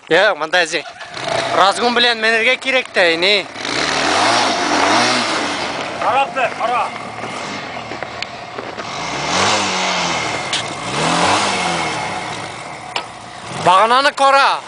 Yok, mınдай разгон bilen menirge керек та, не? Қарапты, қара. Бағананы қора.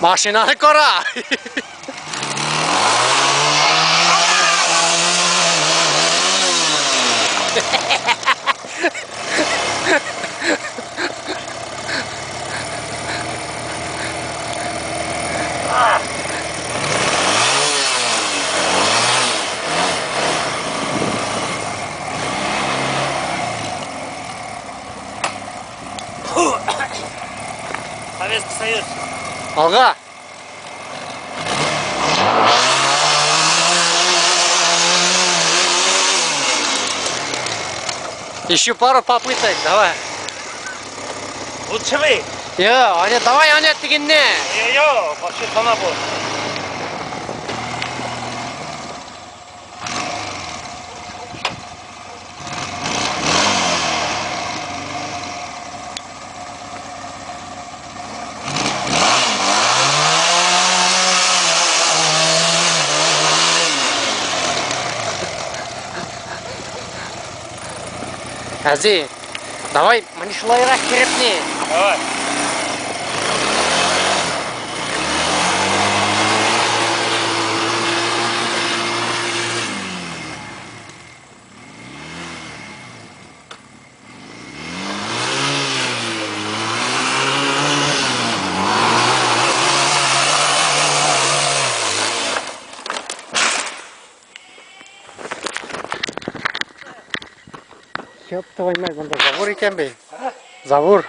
Машинаны қора. Повестка союз. Алға. Еще пару попыток, давай. Лучше вы. Аня, давай, Аня, дегенне. Вообще тона был. Әзи, давай, мені шылайырақ керепне. Давай. Ёп твою мать, бұнда завор екен бе? Завор.